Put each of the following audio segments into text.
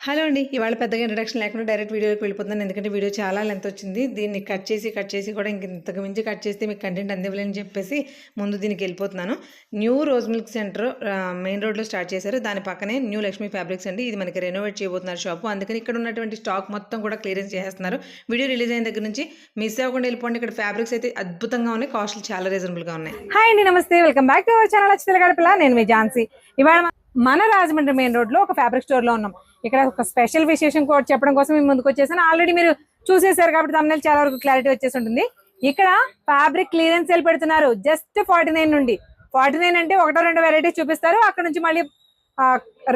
Hello అండి. ఇవాళ పెద్దగా ఇంట్రడక్షన్ లేకుండా డైరెక్ట్ వీడియోకి వెళ్ళిపోతున్నాను. ఎందుకంటే వీడియో చాలా లెంత్ వచ్చింది. దీన్ని కట్ చేసి కూడా ఇంతకు మించి కట్ చేస్తే మీకు కంటెంట్ అందివ్వలేని చెప్పేసి ముందు దీనికి వెళ్ళిపోతున్నాను. New rose milk centre main రోడ్లో స్టార్ట్ చేశారు. దాని పక్కనే న్యూ లక్ష్మీ ఫ్యాబ్రిక్స్ అండి. ఇది మనకి రెనోవేట్ చేయబోతున్నారు షాపు. అందుకని ఇక్కడ ఉన్నటువంటి స్టాక్ మొత్తం కూడా క్లియరెన్స్ చేస్తున్నారు. వీడియో రిలీజ్ అయిన దగ్గర నుంచి మిస్ అవ్వకుండా వెళ్ళిపోండి. ఇక్కడ ఫ్యాబ్రిక్స్ అయితే అద్భుతంగా ఉన్నాయి. కాస్ట్లు చాలా రీజనబుల్గా ఉన్నాయి. హాయ్ అండి, నమస్తే, welcome back to our channel అచ్చితల గడపల. నేను మీ ఝాన్సీ. ఇవాళ మన రాజమండ్రి మెయిన్ రోడ్ లో ఒక ఫ్యాబ్రిక్ స్టోర్ లో ఉన్నాం. ఇక్కడ ఒక స్పెషల్ విశేషం కూడా చెప్పడం కోసం మేము ముందుకు వచ్చేసాను. ఆల్రెడీ మీరు చూసేసారు కాబట్టి thumbnail చాలా వరకు క్లారిటీ వచ్చేసి ఉంటుంది. ఇక్కడ ఫ్యాబ్రిక్ క్లియరెన్స్ సేల్ పెడుతున్నారు జస్ట్ 49 నుండి. 49 అంటే ఒకటో రెండు వెరైటీస్ చూపిస్తారు, అక్కడ నుంచి మళ్ళీ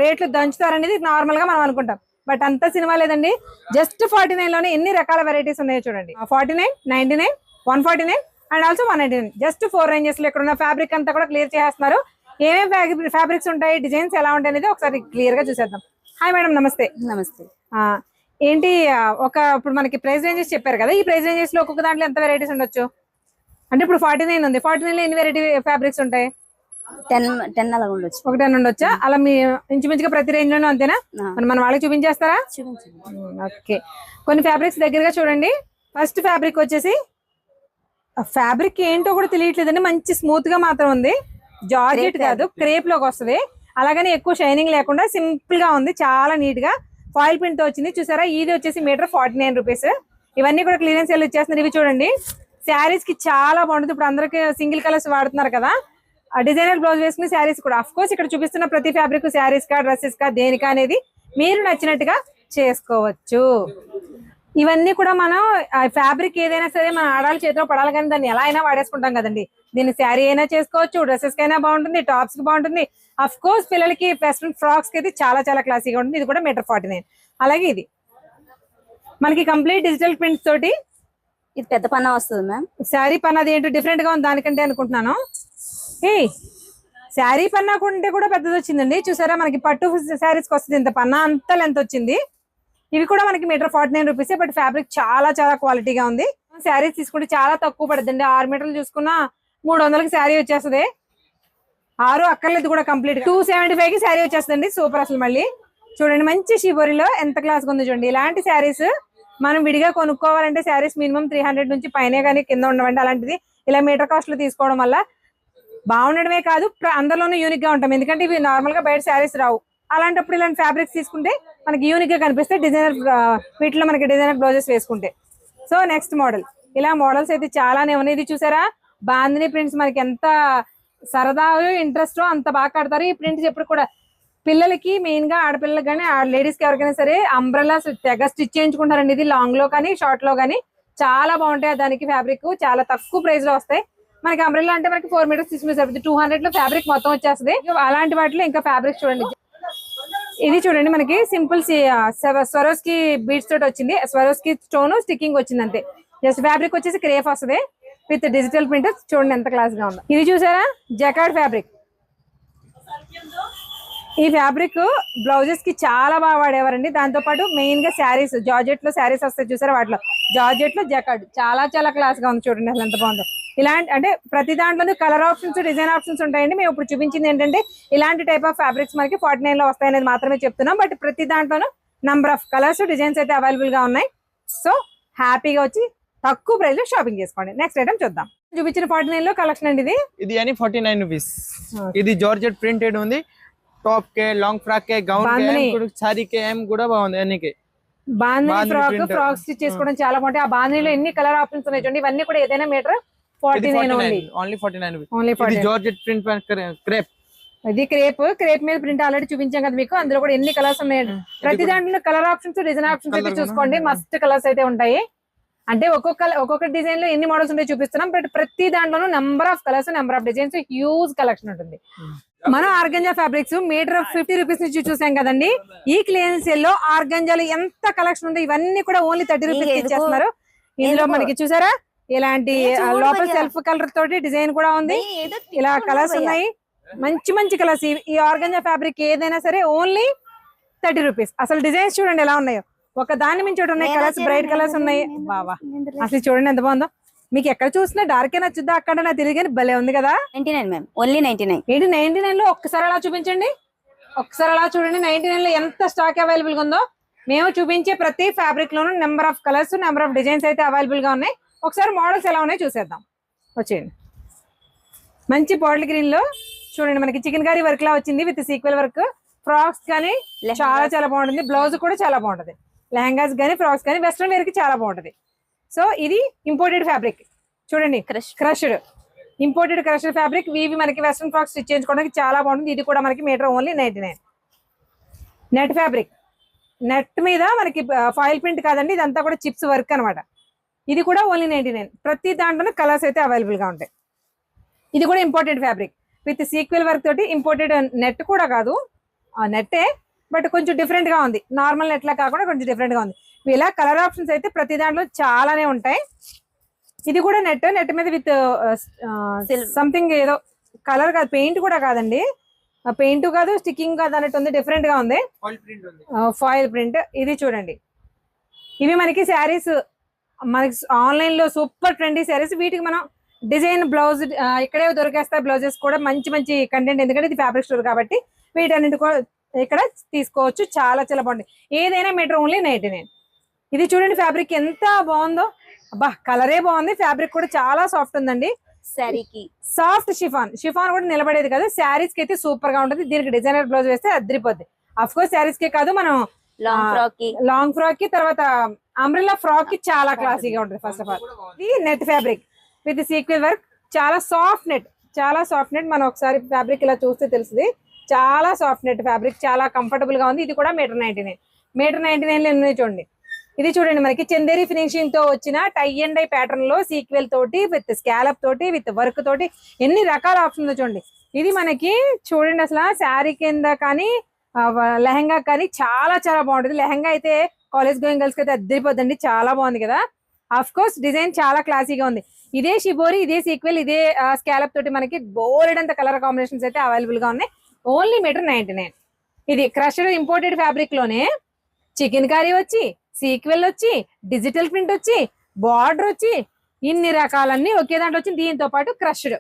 రేట్లు దంచుతారు అనేది నార్మల్ గా మనం అనుకుంటాం. బట్ అంత సినిమా లేదండి. జస్ట్ 49 లోనే ఎన్ని రకాల వెరైటీస్ ఉన్నాయో చూడండి. 49, 99, 149 అండ్ ఆల్సో 199. జస్ట్ 4 రేంజెస్ లో ఇక్కడ ఉన్న ఫ్యాబ్రిక్ అంతా కూడా క్లియర్ చేస్తున్నారు. ఏమేమి ఫ్యాబ్రిక్స్ ఉంటాయి, డిజైన్స్ ఎలా ఉంటాయి అనేది ఒకసారి క్లియర్ గా చూసేద్దాం. హాయ్ మేడం, నమస్తే. నమస్తే. ఏంటి ఇప్పుడు మనకి ప్రైస్ రేంజెస్ చెప్పారు కదా, ఈ ప్రైస్ రేంజెస్ లో ఒక్కొక్క దాంట్లో ఎంత వెరైటీస్ ఉండొచ్చు? అంటే ఇప్పుడు 49 ఉంది, 49 లో ఎన్ని వెరైటీ ఫ్యాబ్రిక్స్ ఉంటాయి? 10 అలా ఉండొచ్చు. ఒక 10 ఉండొచ్చా? అలా మీ ఇంచుమించుగా ప్రతి రేంజ్ లోనే అంతేనా? మన వాళ్ళకి చూపించేస్తారా? ఓకే, కొన్ని ఫ్యాబ్రిక్స్ దగ్గరగా చూడండి. ఫస్ట్ ఫ్యాబ్రిక్ వచ్చేసి ఫ్యాబ్రిక్ ఏంటో కూడా తెలియట్లేదండి, మంచి స్మూత్ గా మాత్రం ఉంది. జార్జెట్ కాదు, క్రేప్ లోకి వస్తుంది. అలాగని ఎక్కువ షైనింగ్ లేకుండా సింపుల్ గా ఉంది, చాలా నీట్ గా ఫాయిల్ ప్రింట్ తో వచ్చింది. చూసారా, ఇది వచ్చేసి మీటర్ 49 రూపీస్. ఇవన్నీ కూడా క్లియరెన్స్ సేల్ ఇచ్చేస్తున్నారు. ఇవి చూడండి, శారీస్ కి చాలా బాగుంటుంది. ఇప్పుడు అందరికి సింగిల్ కలర్స్ వాడుతున్నారు కదా, డిజైనర్ బ్లౌజ్ వేసుకుని శారీస్ కూడా. అఫ్ కోర్స్ ఇక్కడ చూపిస్తున్న ప్రతి ఫ్యాబ్రిక్ శారీస్ కా డ్రెస్సెస్ కా దేనికా అనేది మీరు నచ్చినట్టుగా చేసుకోవచ్చు. ఇవన్నీ కూడా మనం ఫ్యాబ్రిక్ ఏదైనా సరే మన ఆడాలి చేతిలో పడాలి, కానీ దాన్ని ఎలా అయినా వాడేసుకుంటాం కదండి. దీన్ని శారీ అయినా చేసుకోవచ్చు, డ్రెస్సెస్ కి అయినా బాగుంటుంది, టాప్స్ కి బాగుంటుంది. అఫ్ కోర్స్ పిల్లలకి వెస్ట్రన్ ఫ్రాక్స్ కి అయితే చాలా చాలా క్లాసీగా ఉంటుంది. ఇది కూడా మీటర్ 49. అలాగే ఇది మనకి కంప్లీట్ డిజిటల్ ప్రింట్స్ తోటి. ఇది పెద్ద పన్నా వస్తుంది మ్యామ్. శారీ పన్నా అది ఏంటో డిఫరెంట్ గా ఉంది దానికంటే అనుకుంటున్నాను. శారీ పన్నా కొంటే కూడా పెద్దది వచ్చిందండి. చూసారా, మనకి పట్టు శారీస్ కి వస్తుంది ఇంత పన్నా, అంత లెంత్ వచ్చింది. ఇవి కూడా మనకి మీటర్ 49 రూపీస్. బట్ ఫ్యాబ్రిక్ చాలా చాలా క్వాలిటీగా ఉంది. శారీస్ తీసుకుంటే చాలా తక్కువ పడుతుంది. 6 మీటర్లు చూసుకున్నా 300కి శారీ వచ్చేస్తుంది. 6 అక్కర్లేదు కూడా, కంప్లీట్ 275 కి శారీ వచ్చేస్తుంది. సూపర్ అసలు. మళ్ళీ చూడండి, మంచి షిబోరిలో ఎంత క్లాస్ గా ఉంది చూడండి. ఇలాంటి శారీస్ మనం విడిగా కొనుక్కోవాలంటే శారీస్ మినిమం 300 నుంచి పైనే కానీ కింద ఉండవండి. అలాంటిది ఇలా మీటర్ కాస్ట్ లో తీసుకోవడం వల్ల బాగుండడమే కాదు, అందరిలోనూ యూనిక్ గా ఉంటాం. ఎందుకంటే ఇవి నార్మల్ గా బయట శారీస్ రావు. అలాంటప్పుడు ఇలాంటి ఫ్యాబ్రిక్స్ తీసుకుంటే మనకి యూనిక్ గా కనిపిస్తే డిజైనర్ వీటిలో మనకి డిజైనర్ బ్లౌజెస్ వేసుకుంటే. సో నెక్స్ట్ మోడల్, ఇలా మోడల్స్ అయితే చాలానే ఉన్నాయి. ఇది చూసారా, బాందిని ప్రింట్స్ మనకి ఎంత సరదా ఇంట్రెస్ట్ అంత బాగా కడతారు. ఈ ప్రింట్స్ ఎప్పుడు కూడా పిల్లలకి, మెయిన్ గా ఆడపిల్లలకి కానీ లేడీస్ కి ఎవరికైనా సరే అంబ్రెల్లాస్ తెగ స్టిచ్ చేయించుకుంటారండి. ఇది లాంగ్ లో కానీ షార్ట్ లో కానీ చాలా బాగుంటాయి. దానికి ఫ్యాబ్రిక్ చాలా తక్కువ ప్రైస్ లో వస్తాయి. మనకి అంబ్రెల్లా అంటే మనకి 4 మీటర్స్ తీసుకుని 200 లో ఫ్యాబ్రిక్ మొత్తం వచ్చేస్తుంది. అలాంటి వాటిలో ఇంకా ఫ్యాబ్రిక్ చూడండి. ఇది చూడండి, మనకి సింపుల్ స్వరోస్కి బీడ్స్ తోటి వచ్చింది. స్వరోస్కి స్టోన్ స్టిక్కింగ్ వచ్చింది అంతే. జస్ట్ ఫ్యాబ్రిక్ వచ్చేసి క్రేప్ వస్తుంది విత్ డిజిటల్ ప్రింట్. చూడండి ఎంత క్లాస్ గా ఉందో. ఇది చూసారా, జకార్డ్ ఫ్యాబ్రిక్. ఈ ఫ్యాబ్రిక్ బ్లౌజెస్ కి చాలా బాగా వాడేవారండి. దాంతో పాటు మెయిన్ గా శారీస్, జార్జెట్ లో శారీస్ వస్తాయి చూసారా, వాటిలో జార్జెట్ లో జకార్డ్ చాలా చాలా క్లాస్ గా ఉంది. చూడండి అసలు ఎంత బాగుందో. ఇలాంటి అంటే ప్రతి దాంట్లోనూ కలర్ ఆప్షన్స్, డిజైన్ ఆప్షన్స్ ఉంటాయండి. మేము ఇప్పుడు చూపించింది ఏంటంటే ఇలాంటి టైప్ ఆఫ్ ఫ్యాబ్రిక్స్ మనకి 49 లో వస్తాయనేది మాత్రమే చెప్తున్నాం. బట్ ప్రతి దాంట్లోనూ నంబర్ ఆఫ్ కలర్స్, డిజైన్స్ అయితే అవైలబుల్ గా ఉన్నాయి. సో హ్యాపీగా వచ్చి తక్కువ ప్రైస్ లో షాపింగ్ చేసుకోండి. నెక్స్ట్ ఐటమ్ చూద్దాం. చూపించిన 49 లో కలెక్షన్ అండి. ఇది అని 49 రూపీస్. ఇది జార్జెట్ ప్రింటెడ్ ఉంది. టాప్ కే, లాంగ్ ఫ్రాక్ కే, గౌన్ కే, సారీ కే ఏం కూడా బాగుంది. అన్నికి బాందిని ఫ్రాక్ స్టిచ్ చేసుకోవడం చాలా బాగుంటాయి. ఆ బాందినిలో ఎన్ని కలర్ ఆప్షన్స్ ఉన్నాయి చూడండి. ఇవన్నీ కూడా ఏదైనా మీటర్ 49 ఓన్లీ 49. ఇది జార్జెట్ ప్రింట్ క్రేప్. ఇది క్రేప్ మీద ప్రింట్ ఆల్రెడీ చూపించాం కదా మీకు. అందులో కూడా ఎన్ని కలర్స్ ఉన్నాయండి. ప్రతి దాంట్లో కలర్ ఆప్షన్స్, డిజైన్ ఆప్షన్స్ అయితే చూసుకోండి. మస్ట్ కలర్స్ అయితే ఉంటాయి. అంటే ఒక్కొక్క డిజైన్ లో ఎన్ని మోడల్స్ ఉంటాయి చూపిస్తున్నాం. బట్ ప్రతి దాంట్లోనూ number of colours, number of designs, huge collection ఉంటుంది. మనం ఆర్గంజా ఫ్యాబ్రిక్స్ మీటర్ 50 రూపీస్ నుంచి చూసాం కదండి. ఈ క్లియరెన్స్ సేల్ లో ఆర్గంజాలో ఎంత కలెక్షన్ ఉంది. ఇవన్నీ కూడా ఓన్లీ 30 రూపీస్ ఇచ్చేస్తున్నారు. ఇందులో మనకి చూసారా, ఇలాంటి లోపల సెల్ఫ్ కలర్ తోటి డిజైన్ కూడా ఉంది. ఇలా కలర్స్ ఉన్నాయి, మంచి మంచి కలర్స్. ఈ ఆర్గంజా ఫ్యాబ్రిక్ ఏదైనా సరే ఓన్లీ 30 రూపీస్. అసలు డిజైన్స్ చూడండి ఎలా ఉన్నాయో, ఒక దాని మించి ఒకటి ఉన్నాయి. కలర్స్ బ్రైట్ కలర్స్ ఉన్నాయి. బావా అసలు చూడండి ఎంత బాగుందో. మీకు ఎక్కడ చూసినా డార్కే నచ్చుద్దా అక్కడ నాకు తెలియదు కానీ భలే ఉంది కదా. 99 మ్యామ్, ఓన్లీ 99. ఏంటి 99 లో ఒక్కసారి అలా చూపించండి. ఒకసారి అలా చూడండి. 99 లో ఎంత స్టాక్ అవైలబుల్ గా ఉందో. మేము చూపించే ప్రతి fabric loan number of colours, number of designs అయితే అవైలబుల్ గా ఉన్నాయి. ఒకసారి మోడల్స్ ఎలా ఉన్నాయో చూసేద్దాం. వచ్చేయండి. మంచి బాటిల్ గ్రీన్ లో చూడండి, మనకి చికెన్ కర్రీ వర్క్ లా వచ్చింది విత్ సీక్వెల్ వర్క్. ఫ్రాక్స్ కానీ చాలా చాలా బాగుంటుంది. బ్లౌజ్ కూడా చాలా బాగుంటది. లెహంగాస్ కానీ ఫ్రాక్స్ కానీ వెస్ట్రన్ వేర్ కి చాలా బాగుంటది. సో ఇది ఇంపోర్టెడ్ ఫ్యాబ్రిక్ చూడండి, క్రష్డ్ ఇంపోర్టెడ్ క్రష్డ్ ఫ్యాబ్రిక్. ఇవి మనకి వెస్ట్రన్ ఫ్రాక్స్ స్టిచ్ చేయించుకోవడానికి చాలా బాగుంటుంది. ఇది కూడా మనకి metre only 99. Net fabric, net మీద మనకి ఫాయిల్ ప్రింట్ కాదండి, ఇదంతా కూడా చిప్స్ వర్క్ అనమాట. ఇది కూడా ఓన్లీ 99. ప్రతి దాంట్లోనే కలర్స్ అయితే అవైలబుల్ గా ఉంటాయి. ఇది కూడా imported fabric with sequel work తోటి. ఇంపోర్టెడ్ నెట్ కూడా కాదు, నెట్టే, బట్ కొంచెం డిఫరెంట్ గా ఉంది. నార్మల్ నెట్ లా కాకుండా కొంచెం డిఫరెంట్ గా ఉంది. ఇలా కలర్ ఆప్షన్స్ అయితే ప్రతి దాంట్లో చాలానే ఉంటాయి. ఇది కూడా నెట్, నెట్ మీద విత్ సంథింగ్ ఏదో కలర్ కాదు, పెయింట్ కూడా కాదండి, పెయింట్ కాదు, స్టిక్కింగ్ కాదు అన్నట్టు ఉంది, డిఫరెంట్ గా ఉంది. Foil print. ఇది చూడండి, ఇవి మనకి శారీస్, మనకి ఆన్లైన్ లో సూపర్ ట్రెండీ శారీస్. వీటికి మనం డిజైన్ బ్లౌజ్ ఇక్కడే దొరికేస్తాయి. బ్లౌజెస్ కూడా మంచి మంచి కంటెంట్, ఎందుకంటే ఇది ఫ్యాబ్రిక్ స్టోర్ కాబట్టి వీటన్నిటి కూడా ఇక్కడ తీసుకోవచ్చు. చాలా చాలా బాగుంది. ఏదైనా మీటర్ ఓన్లీ 99. ఇది చూడండి ఫ్యాబ్రిక్ ఎంత బాగుందో. అబ్బా కలరే బాగుంది. ఫ్యాబ్రిక్ కూడా చాలా సాఫ్ట్ ఉందండి. శారీకి సాఫ్ట్ షిఫాన్, షిఫాన్ కూడా నిలబడేది కదా. శారీస్ కి అయితే సూపర్ గా ఉంటుంది. దీనికి డిజైనర్ బ్లౌజ్ వేస్తే అద్దరిపోద్ది. అఫ్ కోర్స్ శారీస్ కే కాదు, మనం లాంగ్ ఫ్రాక్ కి తర్వాత అంబ్రెల్లా ఫ్రాక్ కి చాలా క్లాసీగా ఉంటుంది. ఫస్ట్ ఆఫ్ ఆల్ ఇది net fabric with sequel work. చాలా సాఫ్ట్ నెట్, చాలా సాఫ్ట్ నెట్. మనం ఒకసారి ఫ్యాబ్రిక్ ఇలా చూస్తే తెలుస్తుంది. చాలా సాఫ్ట్ నెట్ ఫ్యాబ్రిక్, చాలా కంఫర్టబుల్ గా ఉంది. ఇది కూడా మీటర్ 99. మీటర్ 99 లో ఉన్నాయి చూడండి. ఇది చూడండి, మనకి చందేరి ఫినిషింగ్ తో వచ్చిన టై అండ్ డై ప్యాటర్న్ లో సీక్వెల్ తోటి విత్ స్కాలప్ తోటి విత్ వర్క్ తోటి ఎన్ని రకాల ఆప్షన్లు చూడండి. ఇది మనకి చూడండి అసలు శారీ కింద కానీ లెహంగా కానీ చాలా చాలా బాగుంటుంది. లెహంగా అయితే కాలేజ్ గోయింగ్ గర్ల్స్ కి అయితే అద్దరిపోద్దండి, చాలా బాగుంది కదా. అఫ్ కోర్స్ డిజైన్ చాలా క్లాసీగా ఉంది. ఇదే షిబోరి, ఇదే సీక్వెల్, ఇదే స్కాలప్ తోటి మనకి బోల్డ్ అంత కలర్ కాంబినేషన్స్ అయితే అవైలబుల్ గా ఉన్నాయి. Only metre 99. ఇది క్రష్డ్ ఇంపోర్టెడ్ ఫ్యాబ్రిక్ లోనే చికెన్ కర్రీ వచ్చి, సీక్వెల్ వచ్చి, డిజిటల్ ప్రింట్ వచ్చి, బార్డర్ వచ్చి, ఇన్ని రకాలన్నీ ఒకే దాంట్లో వచ్చి. దీంతో పాటు క్రష్డ్,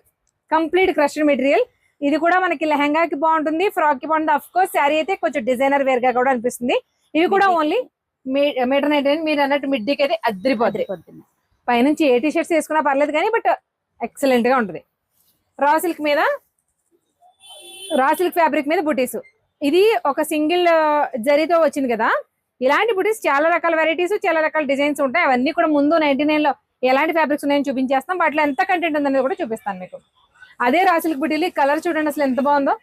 కంప్లీట్ క్రష్డ్ మెటీరియల్. ఇది కూడా మనకి లెహంగాకి బాగుంటుంది, ఫ్రాక్ కి బాగుంటుంది. అఫ్ కోర్స్ శారీ అయితే కొంచెం డిజైనర్ వేర్ గా కూడా అనిపిస్తుంది. ఇవి కూడా ఓన్లీ మీటర్ 99. మీరు అన్నట్టు మిడ్డీకి అయితే అద్దరిపోతుంది. పైనుంచి ఏ టీ షర్ట్స్ వేసుకున్నా పర్లేదు కానీ, బట్ ఎక్సలెంట్ గా ఉంటుంది. రా సిల్క్ మీద, రా సిల్క్ ఫ్యాబ్రిక్ మీద బుటీస్. ఇది ఒక సింగిల్ జరీతో వచ్చింది కదా. ఇలాంటి బుటీస్ చాలా రకాల వెరైటీస్, చాలా రకాల డిజైన్స్ ఉంటాయి. అవన్నీ కూడా ముందు 99 లో ఎలాంటి ఫ్యాబ్రిక్స్ ఉన్నాయని చూపించేస్తాం. వాటిలో ఎంత కంటెంట్ ఉందనేది కూడా చూపిస్తాను మీకు. అదే రా సిల్క్ బుటీలు. కలర్ చూడండి అసలు ఎంత బాగుందో.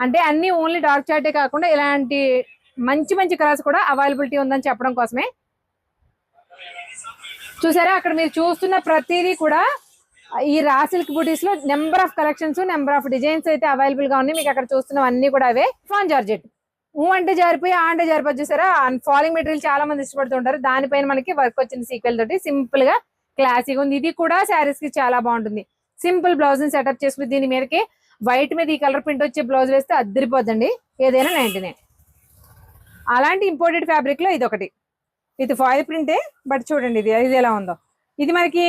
అంటే అన్ని ఓన్లీ డార్క్ చార్టే కాకుండా ఇలాంటి మంచి మంచి కలర్స్ కూడా అవైలబిలిటీ ఉందని చెప్పడం కోసమే. చూసారా, అక్కడ మీరు చూస్తున్న ప్రతిదీ కూడా ఈ రా సిల్క్ బుటీస్ లో number of collections, number of designs అయితే అవైలబుల్ గా ఉన్నాయి. మీకు అక్కడ చూస్తున్నవన్నీ కూడా అవే. ఫాన్ జార్జెట్, అంటే జారిపోయి అంటే జారిపోయి. చూసారా, ఫాలింగ్ మెటీరియల్ చాలా మంది ఇష్టపడుతుంటారు. దానిపైన మనకి వర్క్ వచ్చింది సీక్వెల్ తోటి, సింపుల్ గా క్లాసీగా ఉంది. ఇది కూడా శారీస్ కి చాలా బాగుంటుంది. సింపుల్ బ్లౌజ్ ని సెటప్ చేసుకుని దీని మీదకి వైట్ మీద ఈ కలర్ ప్రింట్ వచ్చే బ్లౌజ్ వేస్తే అద్దరిపోద్దండి. ఏదైనా 99. అలాంటి ఇంపోర్టెడ్ ఫ్యాబ్రిక్ లో ఇది ఒకటి విత్ ఫాయిల్ ప్రింటే. బట్ చూడండి ఇది ఎలా ఉందో. ఇది మనకి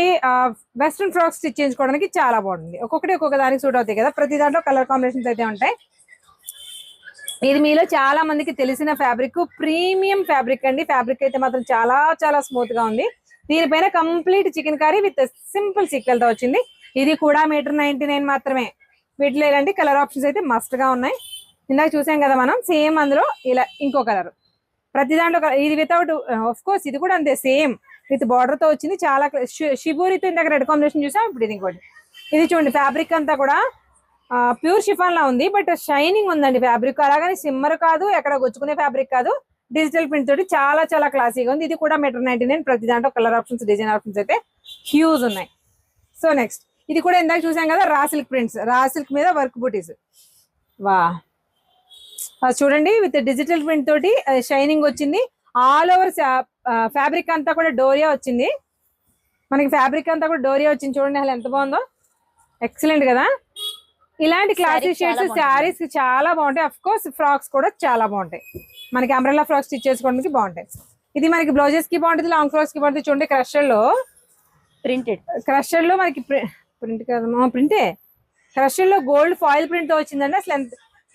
వెస్ట్రన్ ఫ్రాక్స్ స్టిచ్ చేయించుకోవడానికి చాలా బాగుంటుంది. ఒక్కొక్కటి ఒక్కొక్క దానికి సూట్ అవుతాయి కదా. ప్రతి దాంట్లో కలర్ కాంబినేషన్స్ అయితే ఉంటాయి. ఇది మీలో చాలా మందికి తెలిసిన ఫ్యాబ్రిక్, ప్రీమియం ఫ్యాబ్రిక్ అండి. ఫ్యాబ్రిక్ అయితే మాత్రం చాలా చాలా స్మూత్ గా ఉంది. దీనిపైన complete chicken curry with simple sequel తో వచ్చింది. ఇది కూడా మీటర్ 99 మాత్రమే. వీటిలో ఇలాంటి కలర్ ఆప్షన్స్ అయితే మస్ట్ గా ఉన్నాయి. ఇందాక చూసాం కదా మనం, సేమ్ అందులో ఇలా ఇంకో కలర్. ప్రతి దాంట్లో ఇది వితౌట్, ఆఫ్ కోర్స్ ఇది కూడా అంతే, సేమ్ విత్ బార్డర్ తో వచ్చింది. చాలా షిబోరితో ఇందాక రెడ్ కాంబినేషన్ చూసాం. ఇప్పుడు ఇది ఇంకోటి. ఇది చూడండి, ఫ్యాబ్రిక్ అంతా కూడా ప్యూర్ షిఫాన్ లా ఉంది, బట్ షైనింగ్ ఉందండి ఫ్యాబ్రిక్. అలాగని సిమ్మర్ కాదు, ఎక్కడ గుచ్చుకునే ఫ్యాబ్రిక్ కాదు. డిజిటల్ ప్రింట్ తోటి చాలా చాలా క్లాసీగా ఉంది. ఇది కూడా మీటర్ 99. ప్రతి దాంట్లో కలర్ ఆప్షన్స్, డిజైన్ ఆప్షన్స్ అయితే హ్యూజ్ ఉన్నాయి. సో నెక్స్ట్ ఇది కూడా ఇందాక చూసాం కదా, raw silk prints, raw silk మీద వర్క్ బూటీస్. వా, చూడండి విత్ డిజిటల్ ప్రింట్ తోటి షైనింగ్ వచ్చింది. ఆల్ ఓవర్ ఫ్యాబ్రిక్ అంతా కూడా డోరియా వచ్చింది. మనకి ఫ్యాబ్రిక్ అంతా కూడా డోరియా వచ్చింది. చూడండి అసలు ఎంత బాగుందో, ఎక్సలెంట్ కదా. ఇలాంటి క్లాసిక్ షేడ్స్ శారీస్ కి చాలా బాగుంటాయి. అఫ్ కోర్స్ ఫ్రాక్స్ కూడా చాలా బాగుంటాయి. మనకి అంబ్రెల్లా ఫ్రాక్స్ స్టిచ్ చేసుకోవడానికి బాగుంటాయి. ఇది మనకి బ్లౌజెస్ కి బాగుంటుంది, లాంగ్ ఫ్రాక్స్ కి బాగుంటుంది. చూడండి క్రషర్ లో ప్రింటెడ్, క్రషర్ లో మనకి ప్రింట్ కాదమ్మా, ప్రింటే. క్రషర్ లో గోల్డ్ ఫాయిల్ ప్రింట్ తో వచ్చిందండి. అసలు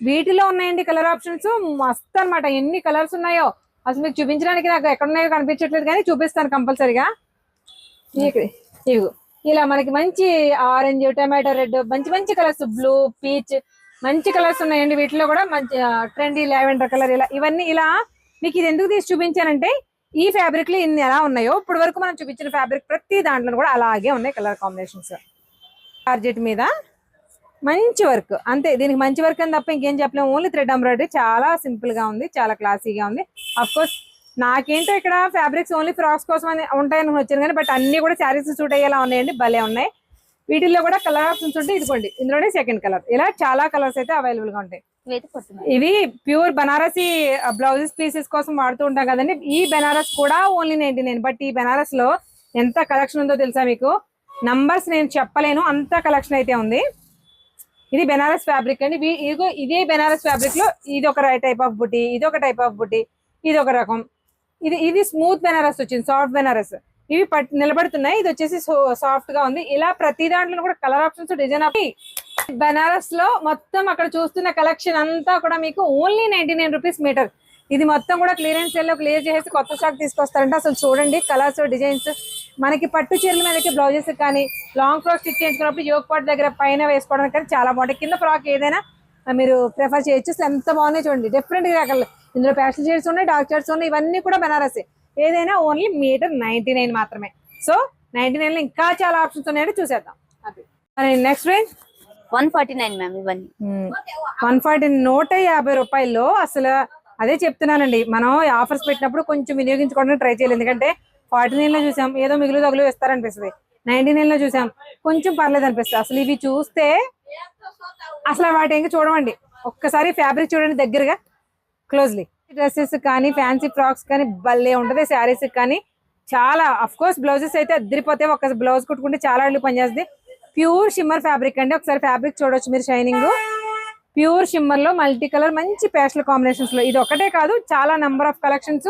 వీటిలో ఉన్నాయండి కలర్ ఆప్షన్స్ మస్త్ అనమాట. ఎన్ని కలర్స్ ఉన్నాయో అసలు మీకు చూపించడానికి నాకు ఎక్కడున్నాయో కనిపించట్లేదు కానీ చూపిస్తాను కంపల్సరీగా. ఇవి ఇలా మనకి మంచి ఆరెంజ్, టమాటో రెడ్, మంచి మంచి కలర్స్, బ్లూ, పీచ్, మంచి కలర్స్ ఉన్నాయండి. వీటిలో కూడా మంచి ట్రెండీ లావెండర్ కలర్, ఇలా ఇవన్నీ ఇలా మీకు ఇది ఎందుకు తీసి చూపించానంటే ఈ ఫ్యాబ్రిక్ లో ఇన్ని ఎలా ఉన్నాయో ఇప్పుడు వరకు మనం చూపించిన ఫ్యాబ్రిక్ ప్రతి దాంట్లో కూడా అలాగే ఉన్నాయి కలర్ కాంబినేషన్స్. జార్జెట్ మీద మంచి వర్క్ అంతే, దీనికి మంచి వర్క్ అని తప్ప ఇంకేం చెప్పలేము. ఓన్లీ థ్రెడ్ ఎంబ్రాయిడరీ, చాలా సింపుల్ గా ఉంది, చాలా క్లాసీగా ఉంది. అఫ్ కోర్స్ నాకేంటో ఇక్కడ ఫ్యాబ్రిక్స్ ఓన్లీ ఫ్రాక్స్ కోసం అని ఉంటాయని వచ్చాను కానీ బట్ అన్ని కూడా శారీస్ సూట్ అయ్యేలా ఉన్నాయండి, భలే ఉన్నాయి. వీటిల్లో కూడా కలర్ ఆప్షన్స్ ఉంటాయి. ఇదిగోండి ఇందులోనే సెకండ్ కలర్, ఇలా చాలా కలర్స్ అయితే అవైలబుల్ గా ఉంటాయి. ఇవి ప్యూర్ బనారసి బ్లౌజెస్ పీసెస్ కోసం వాడుతూ ఉంటాం కదండి. ఈ బెనారస్ కూడా ఓన్లీ 99. బట్ ఈ బెనారస్ లో ఎంత కలెక్షన్ ఉందో తెలుసా మీకు, నంబర్స్ నేను చెప్పలేను, అంత కలెక్షన్ అయితే ఉంది. ఇది బెనారస్ ఫ్యాబ్రిక్ అండి. ఇదిగో ఇదే బెనారస్ ఫ్యాబ్రిక్ లో ఇది ఒక టైప్ ఆఫ్ బుటీ, ఇది ఒక టైప్ ఆఫ్ బుటీ, ఇది ఒక రకం. ఇది స్మూత్ బెనారస్ వచ్చింది, సాఫ్ట్ బెనారస్. ఇవి నిలబడుతున్నాయి, ఇది వచ్చేసి సాఫ్ట్ గా ఉంది. ఇలా ప్రతి దాంట్లో కూడా colour options, design of Banaras లో మొత్తం అక్కడ చూస్తున్న కలెక్షన్ అంతా కూడా మీకు ఓన్లీ 99 రూపీస్ మీటర్. ఇది మొత్తం కూడా క్లియరెన్స్ సేల్ లో క్లియర్ చేసి కొత్త స్టాక్ తీసుకొస్తారంటే అసలు చూడండి కలర్స్, డిజైన్స్. మనకి పట్టు చీరల మీదకి బ్లౌజెస్ కానీ లాంగ్ ఫ్రాక్ స్టిచ్ చేయించుకున్నప్పుడు యోగ్ పాట్ దగ్గర పైన వేసుకోవడానికి కానీ చాలా బాగుంటాయి. కింద ఫ్రాక్ ఏదైనా మీరు ప్రిఫర్ చేయొచ్చు. ఎంత బాగున్నాయి చూడండి, డిఫరెంట్ రకాలు. ఇందులో ప్యాస్టల్ షేడ్స్ ఉన్నాయి, డార్క్ షేడ్స్ ఉన్నాయి, ఇవన్నీ కూడా బెనారస్. ఏదైనా ఓన్లీ మీటర్ 99 మాత్రమే. సో 99 లో ఇంకా చాలా ఆప్షన్స్ ఉన్నాయండి, చూసేద్దాం. Next range 149 ma'am. ఇవన్నీ 140, 150 రూపాయల్లో. అసలు అదే చెప్తున్నానండి, మనం ఆఫర్స్ పెట్టినప్పుడు కొంచెం వినియోగించుకోవడానికి ట్రై చేయాలి. ఎందుకంటే 49 లో చూసాం ఏదో మిగులు తగులు ఇస్తారనిపిస్తుంది, 99 లో చూసాం కొంచెం పర్లేదు అనిపిస్తుంది. అసలు ఇవి చూస్తే అసలు వాటి ఇంకా చూడమండి, ఒక్కసారి ఫ్యాబ్రిక్ చూడండి దగ్గరగా క్లోజ్లీ. డ్రెస్సెస్ కానీ ఫ్యాన్సీ ఫ్రాక్స్ కానీ భలే ఉంటది, శారీస్ కానీ చాలా. అఫ్ కోర్స్ బ్లౌజెస్ అయితే అద్దరిపోతే, ఒక బ్లౌజ్ కుట్టుకుంటే చాలా ఇళ్ళు పనిచేస్తుంది. ప్యూర్ షిమ్మర్ ఫ్యాబ్రిక్ అండి, ఒకసారి ఫ్యాబ్రిక్ చూడొచ్చు మీరు. షైనింగ్ ప్యూర్ షిమ్మర్ లో మల్టీ కలర్ మంచి పేస్టల్ కాంబినేషన్స్ లో. ఇది ఒకటే కాదు, చాలా number of collections,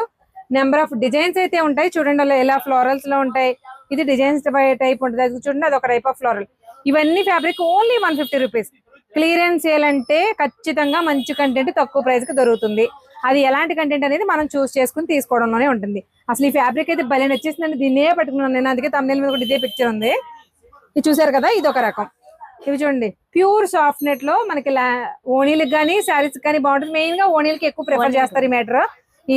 number of designs అయితే ఉంటాయి. చూడండి అలా ఎలా ఫ్లోరల్స్ లో ఉంటాయి. ఇది డిజైన్స్ టైప్ ఉంటుంది, అది చూడండి అది ఒక టైప్ ఆఫ్ ఫ్లోరల్. ఇవన్నీ fabric only 150 rupees. Clearance sale అంటే ఖచ్చితంగా మంచి కంటెంట్ తక్కువ ప్రైస్ కి దొరుకుతుంది. అది ఎలాంటి కంటెంట్ అనేది మనం చూస్ చేసుకుని తీసుకోవడంలోనే ఉంటుంది. అసలు ఈ ఫ్యాబ్రిక్ అయితే భలే నచ్చేసిందండి, దీన్నే పట్టుకున్నాను నేను. అందుకే తమిళ మీద కూడా ఇదే పిక్చర్ ఉంది. ఇది చూసారు కదా, ఇది ఒక రకం. ఇవి చూడండి ప్యూర్ సాఫ్ట్ నెట్ లో మనకి ఓణీలకు కానీ శారీస్ కానీ బాగుంటుంది. మెయిన్ గా ఓణీలకి ఎక్కువ ప్రిఫర్ చేస్తారు ఈ మీటర్.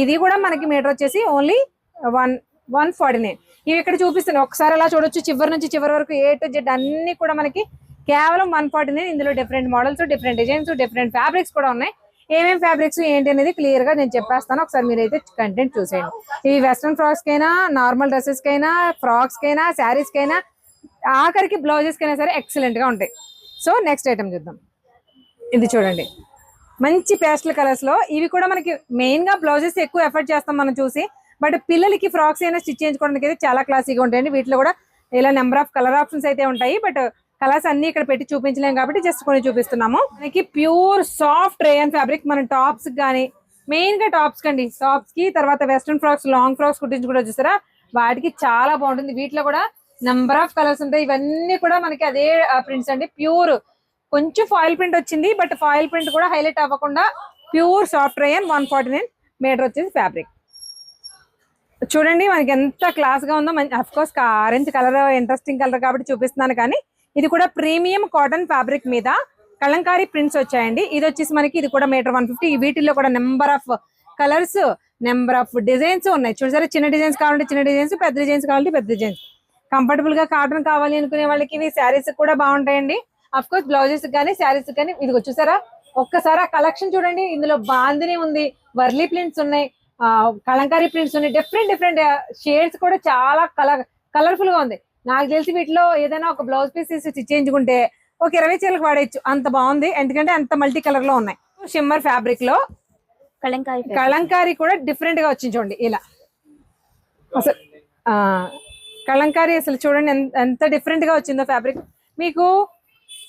ఇది కూడా మనకి మీటర్ వచ్చేసి ఓన్లీ 149. ఇవి ఇక్కడ చూపిస్తున్నాయి, ఒకసారి అలా చూడొచ్చు. చివరి నుంచి చివరి వరకు A to Z అన్ని కూడా మనకి కేవలం 149. ఇందులో different models, different designs, different fabrics కూడా ఉన్నాయి. ఏమేమి ఫ్యాబ్రిక్స్ ఏంటి అనేది క్లియర్ గా నేను చెప్పేస్తాను, ఒకసారి మీరైతే కంటెంట్ చూసేయండి. ఇవి వెస్ట్రన్ ఫ్రాక్స్ కైనా, నార్మల్ డ్రెస్సెస్ కైనా, ఫ్రాక్స్ కైనా, శారీస్ కైనా, ఆఖరికి బ్లౌజెస్ కైనా సరే ఎక్సలెంట్ గా ఉంటాయి. సో నెక్స్ట్ ఐటమ్ చూద్దాం. ఇది చూడండి మంచి పేస్టల్ కలర్స్ లో. ఇవి కూడా మనకి మెయిన్ గా బ్లౌజెస్ ఎక్కువ ఎఫర్ట్ చేస్తాం మనం చూసి, బట్ పిల్లలకి ఫ్రాక్స్ అయినా స్టిచ్ చేయించుకోవడానికి అయితే చాలా క్లాసీగా ఉంటాయండి. వీటిలో కూడా ఇలా నెంబర్ ఆఫ్ కలర్ ఆప్షన్స్ అయితే ఉంటాయి, బట్ కలర్స్ అన్ని ఇక్కడ పెట్టి చూపించలేం కాబట్టి జస్ట్ కొన్ని చూపిస్తున్నాము. మనకి ప్యూర్ సాఫ్ట్ రేయన్ ఫ్యాబ్రిక్. మనం టాప్స్ కానీ మెయిన్ గా టాప్స్ కండి, టాప్స్ కి తర్వాత వెస్ట్రన్ ఫ్రాక్స్, లాంగ్ ఫ్రాక్స్ కుట్టించి కూడా చూసారా, వాటికి చాలా బాగుంటుంది. వీటిలో కూడా నెంబర్ ఆఫ్ కలర్స్ ఉంటాయి. ఇవన్నీ కూడా మనకి అదే ప్రింట్స్ అండి. ప్యూర్ కొంచెం ఫాయిల్ ప్రింట్ వచ్చింది, బట్ ఫాయిల్ ప్రింట్ కూడా హైలైట్ అవ్వకుండా ప్యూర్ సాఫ్ట్ రేయన్ 149 మీటర్ వచ్చేసి ఫ్యాబ్రిక్. చూడండి మనకి ఎంత క్లాస్ గా ఉందో. Of course orange colour interesting colour కాబట్టి చూపిస్తున్నాను, కానీ ఇది కూడా ప్రీమియం కాటన్ ఫ్యాబ్రిక్ మీద కలంకారీ ప్రింట్స్ వచ్చాయండి. ఇది వచ్చేసి మనకి ఇది కూడా మీటర్ 150. వీటిల్లో కూడా number of colours, number of designs ఉన్నాయి. చూసారా, చిన్న డిజైన్స్ కావాలంటే చిన్న డిజైన్స్, పెద్ద డిజైన్స్ కావాలంటే పెద్ద డిజైన్స్. కంఫర్టబుల్ గా కాటన్ కావాలి అనుకునే వాళ్ళకి ఇవి శారీస్ కూడా బాగుంటాయండి. అఫ్ కోర్స్ బ్లౌజెస్ కానీ శారీస్ కానీ. ఇది చూసారా, ఒక్కసారి ఆ కలెక్షన్ చూడండి. ఇందులో బాందిని ఉంది, వర్లీ ప్రింట్స్ ఉన్నాయి, కలంకారీ ప్రింట్స్ ఉన్నాయి, డిఫరెంట్ డిఫరెంట్ షేడ్స్ కూడా చాలా కలర్ఫుల్ గా ఉంది. నాకు తెలిసి వీటిలో ఏదైనా ఒక బ్లౌజ్ పీస్ స్టిచ్ చేయించుకుంటే ఒక 20 చీరలకు వాడేయచ్చు, అంత బాగుంది. ఎందుకంటే అంత మల్టీ కలర్ లో ఉన్నాయి. షిమ్మర్ ఫ్యాబ్రిక్ లో కలంకారీ కూడా డిఫరెంట్ గా వచ్చింది చూడండి. ఇలా అసలు కలంకారీ అసలు చూడండి ఎంత డిఫరెంట్ గా వచ్చిందో ఫ్యాబ్రిక్. మీకు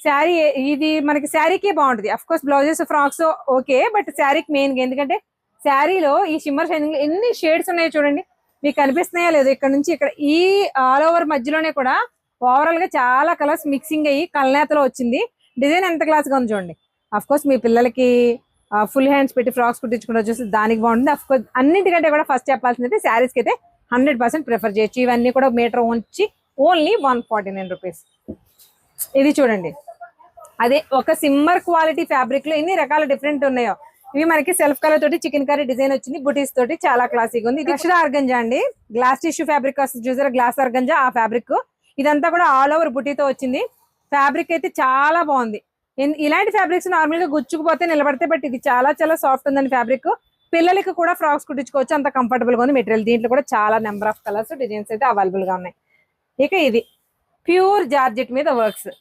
శారీ ఇది మనకి శారీకే బాగుంటుంది. Of course blouses, frocks okay, but శారీకి మెయిన్ గా. ఎందుకంటే శారీలో ఈ షిమ్మర్ షైనింగ్ ఎన్ని షేడ్స్ ఉన్నాయో చూడండి, మీకు కనిపిస్తున్నాయా లేదు. ఇక్కడ నుంచి ఇక్కడ ఈ ఆల్ ఓవర్ మధ్యలోనే కూడా ఓవరాల్ గా చాలా కలర్స్ మిక్సింగ్ అయ్యి కలనేతలో వచ్చింది. డిజైన్ ఎంత క్లాస్ గా ఉంది చూడండి. అఫ్ కోర్స్ మీ పిల్లలకి ఫుల్ హ్యాండ్స్ పెట్టి ఫ్రాక్స్ కుట్టించుకుంటూ చూస్తే దానికి బాగుంటుంది. అఫ్కోర్స్ అన్నింటికంటే కూడా ఫస్ట్ చెప్పాల్సింది అయితే శారీస్కి అయితే 100% ప్రిఫర్ చేయొచ్చు. ఇవన్నీ కూడా మీటర్ వచ్చి ఓన్లీ 149 రూపీస్. ఇది చూడండి, అదే ఒక సిమ్మర్ క్వాలిటీ ఫ్యాబ్రిక్ లో ఎన్ని రకాల డిఫరెంట్ ఉన్నాయో. ఇవి మనకి సెల్ఫ్ కలర్ తోటి చికెన్ కర్రీ డిజైన్ వచ్చింది, బుటీస్ తోటి చాలా క్లాసిక్ ఉంది. ఇది అక్షర ఆర్గంజా అండి, గ్లాస్ టిష్యూ ఫ్యాబ్రిక్ వస్తుంది చూసారా, గ్లాస్ ఆర్గంజా ఆ ఫ్యాబ్రిక్. ఇదంతా కూడా ఆల్ ఓవర్ బుటీతో వచ్చింది. ఫ్యాబ్రిక్ అయితే చాలా బాగుంది. ఇలాంటి ఫ్యాబ్రిక్స్ నార్మల్ గా గుచ్చుకుపోతే నిలబడితే, బట్ ఇది చాలా చాలా సాఫ్ట్ ఉందండి ఫ్యాబ్రిక్. పిల్లలకి కూడా ఫ్రాక్స్ కుట్టించుకోవచ్చు, అంత కంఫర్టబుల్ గా ఉంది మెటీరియల్. దీంట్లో కూడా చాలా నెంబర్ ఆఫ్ కలర్స్ డిజైన్స్ అయితే అవైలబుల్ గా ఉన్నాయి. ఇక ఇది ప్యూర్ జార్జెట్ మీద వర్క్స్.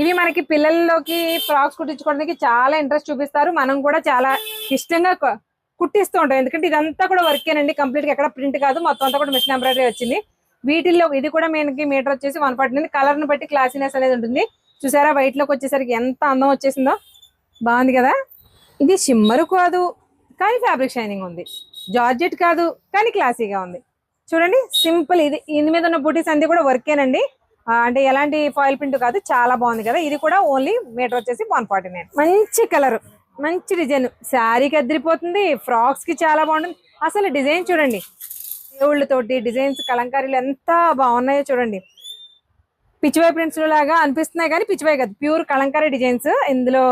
ఇవి మనకి పిల్లల్లోకి ఫ్రాక్స్ కుట్టించుకోవడానికి చాలా ఇంట్రెస్ట్ చూపిస్తారు. మనం కూడా చాలా ఇష్టంగా కుట్టిస్తూ ఉంటాం, ఎందుకంటే ఇదంతా కూడా వర్కేనండి, కంప్లీట్ గా ఎక్కడ ప్రింట్ కాదు, మొత్తం అంతా కూడా మిషన్ ఎంబ్రాయిడరీ వచ్చింది. వీటిల్లో ఇది కూడా మనకి మీటర్ వచ్చేసి 149. కలర్ ని బట్టి క్లాసీనెస్ అనేది ఉంటుంది. చూసారా, వైట్ లోకి వచ్చేసరికి ఎంత అందం వచ్చేసిందో, బాగుంది కదా. ఇది షిమ్మర్ కాదు కానీ ఫ్యాబ్రిక్ షైనింగ్ ఉంది, జార్జెట్ కాదు కానీ క్లాసీగా ఉంది. చూడండి సింపుల్. ఇది మీద ఉన్న బూటీస్ అన్ని కూడా వర్కేనండి, అంటే ఎలాంటి ఫాయిల్ ప్రింట్ కాదు, చాలా బాగుంది కదా. ఇది కూడా ఓన్లీ మీటర్ వచ్చేసి 149. మంచి కలర్, మంచి డిజైన్, శారీకి అదిరిపోతుంది, ఫ్రాక్స్ కి చాలా బాగుంటుంది. అసలు డిజైన్ చూడండి, దేవుళ్ళతోటి డిజైన్స్ కలంకారీలు ఎంత బాగున్నాయో చూడండి. పిచ్చివై ప్రింట్స్ లాగా అనిపిస్తున్నాయి కానీ పిచ్చివై కాదు, ప్యూర్ కలంకారీ డిజైన్స్. ఇందులో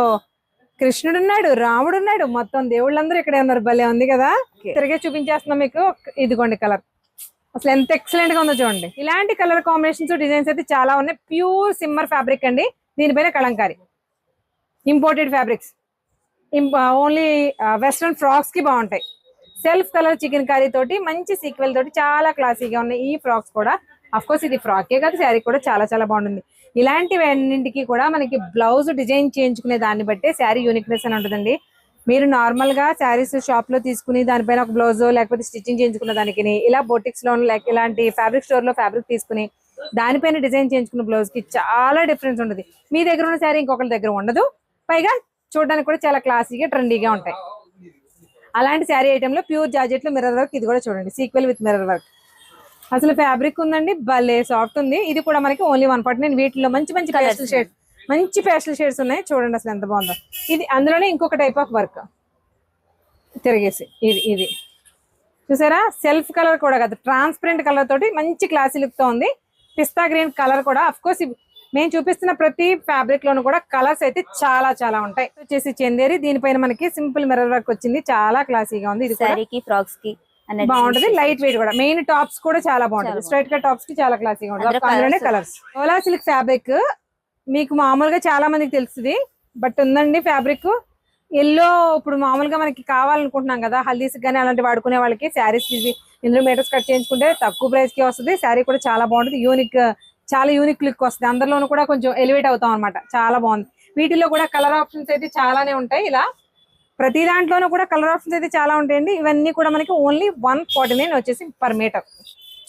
కృష్ణుడు ఉన్నాడు, రాముడు ఉన్నాడు, మొత్తం దేవుళ్ళందరూ ఇక్కడే ఉన్నారు. భలే ఉంది కదా. తిరిగే చూపించేస్తున్నాం మీకు. ఇదిగోండి కలర్, అసలు ఎంత ఎక్సలెంట్ గా ఉందో చూడండి. ఇలాంటి కలర్ కాంబినేషన్స్ డిజైన్స్ అయితే చాలా ఉన్నాయి. ప్యూర్ సిమ్మర్ ఫ్యాబ్రిక్ అండి, దీనిపైన Kalamkari, imported fabrics, only western frocks కి బాగుంటాయి. సెల్ఫ్ కలర్ చికెన్ కర్రీ తోటి మంచి సీక్వెల్ తోటి చాలా క్లాసీగా ఉన్నాయి ఈ ఫ్రాక్స్ కూడా. అఫ్ కోర్స్ ఇది ఫ్రాకే కాదు, శారీ కూడా చాలా చాలా బాగుంటుంది. ఇలాంటివి అన్నింటికి కూడా మనకి బ్లౌజ్ డిజైన్ చేయించుకునే దాన్ని బట్టే శారీ యూనిక్నెస్ అని ఉంటుందండి. మీరు నార్మల్ గా శారీస్ షాప్ లో తీసుకుని దానిపైన ఒక బ్లౌజ్ లేకపోతే స్టిచ్చింగ్ చేయించుకున్న దానికి, ఇలా బొటిక్స్ లో ఇలాంటి ఫ్యాబ్రిక్ స్టోర్ లో ఫ్యాబ్రిక్ తీసుకుని దానిపైన డిజైన్ చేయించుకున్న బ్లౌజ్ కి చాలా డిఫరెన్స్ ఉంటుంది. మీ దగ్గర ఉన్న శారీ ఇంకొకరి దగ్గర ఉండదు, పైగా చూడడానికి కూడా చాలా క్లాసీగా ట్రెండీగా ఉంటాయి. అలాంటి శారీ ఐటమ్ లో ప్యూర్ జార్జెట్ లో మిర్రర్ వర్క్, ఇది కూడా చూడండి సీక్వెల్ విత్ మిర్రర్ వర్క్. అసలు ఫ్యాబ్రిక్ ఉందండి, భలే సాఫ్ట్ ఉంది. ఇది కూడా మనకి ఓన్లీ 149. వీటిలో మంచి మంచి పేస్టల్ షేడ్స్, మంచి పేస్టల్ షేడ్స్ ఉన్నాయి చూడండి, అసలు ఎంత బాగుందో. ఇది అందులోనే ఇంకొక టైప్ ఆఫ్ వర్క్ తిరిగేసి, ఇది చూసారా, సెల్ఫ్ కలర్ కూడా కాదు, ట్రాన్స్పరెంట్ కలర్ తోటి మంచి క్లాసీ లుక్ తో ఉంది. పిస్తా గ్రీన్ కలర్ కూడా. అఫ్ కోర్స్ మేము చూపిస్తున్న ప్రతి ఫ్యాబ్రిక్ లోను కూడా కలర్స్ అయితే చాలా చాలా ఉంటాయి. వచ్చేసి చందేరి, దీనిపైన మనకి సింపుల్ మిర్రర్ వర్క్ వచ్చింది, చాలా క్లాసీగా ఉంది. ఇది శారీకి ఫ్రాక్స్ కి బాగుంటది, లైట్ వెయిట్ కూడా. మెయిన్ టాప్స్ కూడా చాలా బాగుంటుంది, స్ట్రైట్ గా టాప్స్ కి చాలా క్లాసీగా ఉంటుంది. అందులోనే కలర్స్. ఓలా సిల్క్ ఫ్యాబ్రిక్ మీకు మామూలుగా చాలా మందికి తెలుస్తుంది, బట్ ఉందండి ఫ్యాబ్రిక్ ఎల్లో. ఇప్పుడు మామూలుగా మనకి కావాలనుకుంటున్నాం కదా, హల్దీస్ కానీ అలాంటి వాడుకునే వాళ్ళకి శారీస్ ఇందులో మీటర్స్ కట్ చేయించుకుంటే తక్కువ ప్రైస్ కి వస్తుంది. శారీ కూడా చాలా బాగుంటుంది, చాలా యూనిక్ లుక్ వస్తుంది. అందరిలోనూ కూడా కొంచెం ఎలివేట్ అవుతాం అనమాట, చాలా బాగుంది. వీటిలో కూడా కలర్ ఆప్షన్స్ అయితే చాలానే ఉంటాయి. ఇలా ప్రతి దాంట్లోనూ కూడా కలర్ ఆప్షన్స్ అయితే చాలా ఉంటాయండి. ఇవన్నీ కూడా మనకి ఓన్లీ 149 వచ్చేసి పర్ మీటర్.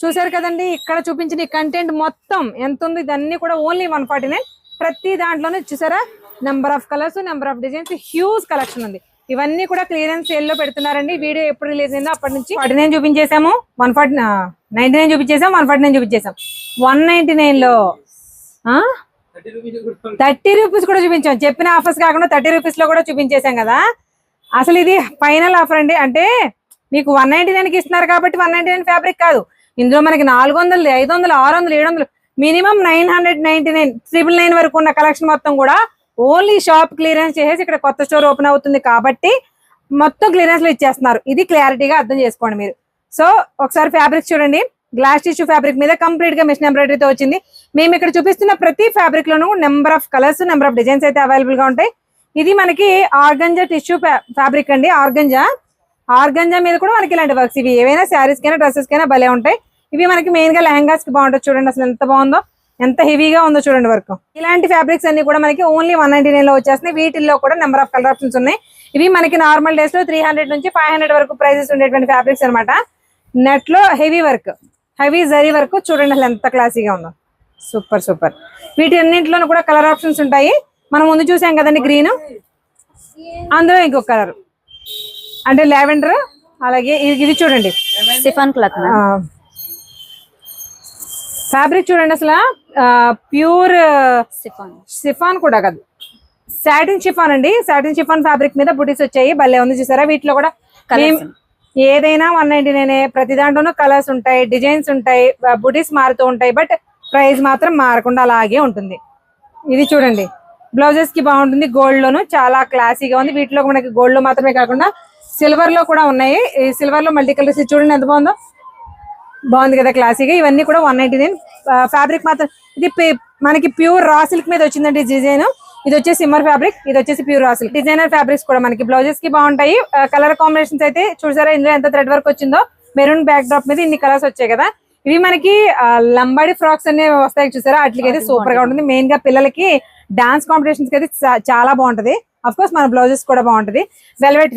చూసారు కదండి, ఇక్కడ చూపించిన కంటెంట్ మొత్తం ఎంత ఉంది, ఇదన్నీ కూడా ఓన్లీ 149. ప్రతి దాంట్లోనూ చూసారా, number of colours, number of designs, huge collection ఉంది. ఇవన్నీ కూడా క్లియరెన్స్ సేల్ లో పెడుతున్నారండి. వీడియో ఎప్పుడు రిలీజ్ అయిందో అప్పటి నుంచి 49 చూపించేసాము, 99 చూపించేసాం, 149 చూపించేసాం. 199 లో 30 రూపీస్ కూడా చూపించాం. చెప్పిన ఆఫర్స్ కాకుండా 30 రూపీస్ లో కూడా చూపించేసాం కదా. అసలు ఇది ఫైనల్ ఆఫర్ అండి. అంటే మీకు 199కి ఇస్తున్నారు కాబట్టి 199 ఫ్యాబ్రిక్ కాదు, ఇందులో మనకి 400, 500, 600, 700, మినిమం 999, 999 వరకు ఉన్న కలెక్షన్ మొత్తం కూడా ఓన్లీ షాప్ క్లియరెన్స్ చేసేసి ఇక్కడ కొత్త స్టోర్ ఓపెన్ అవుతుంది కాబట్టి మొత్తం క్లియరెన్స్ లో ఇచ్చేస్తున్నారు. ఇది క్లారిటీగా అర్థం చేసుకోండి మీరు. సో ఒకసారి ఫ్యాబ్రిక్ చూడండి, గ్లాస్ టిష్యూ ఫ్యాబ్రిక్ మీద కంప్లీట్ గా మిషన్ ఎంబ్రాయిడరీతో వచ్చింది. మేము ఇక్కడ చూపిస్తున్న ప్రతి ఫ్యాబ్రిక్ లోనూ number of colours, number of designs అయితే అవైలబుల్ గా ఉంటాయి. ఇది మనకి ఆర్గంజా టిష్యూ ఫ్యాబ్రిక్ అండి. ఆర్గంజా మీద కూడా మనకి ఇలాంటి వర్క్స్, ఇవి ఏవైనా శారీస్ కైనా డ్రెస్సెస్ కైనా భలే ఉంటాయి. ఇవి మనకి మెయిన్ గా లెహంగాస్ కి బాగుంటుంది. చూడండి అసలు ఎంత బాగుందో, ఎంత హెవీగా ఉందో చూడండి వర్క్. ఇలాంటి ఫ్యాబ్రిక్స్ అన్ని కూడా మనకి ఓన్లీ 199 లో వచ్చేస్తున్నాయి. వీటిల్లో కూడా నెంబర్ ఆఫ్ కలర్ ఆప్షన్స్ ఉన్నాయి. ఇవి మనకి నార్మల్ డేస్ లో 300 నుంచి 500 వరకు ప్రైసెస్ ఉండేటువంటి ఫ్యాబ్రిక్స్ అనమాట. నెట్ లో heavy work, heavy zari work చూడండి అసలు ఎంత క్లాసీగా ఉందో, సూపర్ సూపర్. వీటి అన్నింటిలోనూ కూడా కలర్ ఆప్షన్స్ ఉంటాయి. మనం ముందు చూసాం కదండి గ్రీన్, అందులో ఇంకొక కలర్ అంటే లావెండర్. అలాగే ఇది చూడండి సిఫాన్ క్లాత్ ఫ్యాబ్రిక్ చూడండి, అసలు ప్యూర్ సిఫాన్ సిఫాన్ కూడా కాదు, సాటిన్ షిఫాన్ అండి, సాటిన్ షిఫాన్ ఫ్యాబ్రిక్ మీద బుటీస్ వచ్చాయి, భలే ఉంది చూసారా. వీటిలో కూడా ఏదైనా 199, ప్రతి దాంట్లోనూ కలర్స్ ఉంటాయి, డిజైన్స్ ఉంటాయి, బుటీస్ మారుతూ ఉంటాయి, బట్ ప్రైస్ మాత్రం మారకుండా అలాగే ఉంటుంది. ఇది చూడండి, బ్లౌజెస్ కి బాగుంటుంది, గోల్డ్ లోను చాలా క్లాసీగా ఉంది. వీటిలో మనకి గోల్డ్ లో మాత్రమే కాకుండా సిల్వర్ లో కూడా ఉన్నాయి. ఈ సిల్వర్ లో మల్టీ కలర్స్ చూడండి ఎంత బాగుందో, బాగుంది కదా క్లాసీగా. ఇవన్నీ కూడా 199. ఫ్యాబ్రిక్ మాత్రం ఇది మనకి ప్యూర్ రా సిల్క్ మీద వచ్చిందండి డిజైన్. ఇది వచ్చేసి సిమ్మర్ ఫ్యాబ్రిక్, ఇది వచ్చేసి pure raw silk. Designer fabrics కూడా మనకి బ్లౌజెస్ కి బాగుంటాయి. కలర్ కాంబినేషన్స్ అయితే చూసారా, ఇందులో ఎంత థ్రెడ్ వర్క్ వచ్చిందో, మెరూన్ బ్యాక్ డ్రాప్ మీద ఇన్ని కలర్స్ వచ్చాయి కదా. ఇవి మనకి లంబాడి ఫ్రాక్స్ అనే వస్తాయి చూసారా, వాటికి అయితే సూపర్ గా ఉంటుంది. మెయిన్ గా పిల్లలకి డాన్స్ కాంపిటీషన్స్ కి అయితే చాలా బాగుంటది. అఫ్ కోర్స్ మన బ్లౌజెస్ కూడా బాగుంటది. వెల్వెట్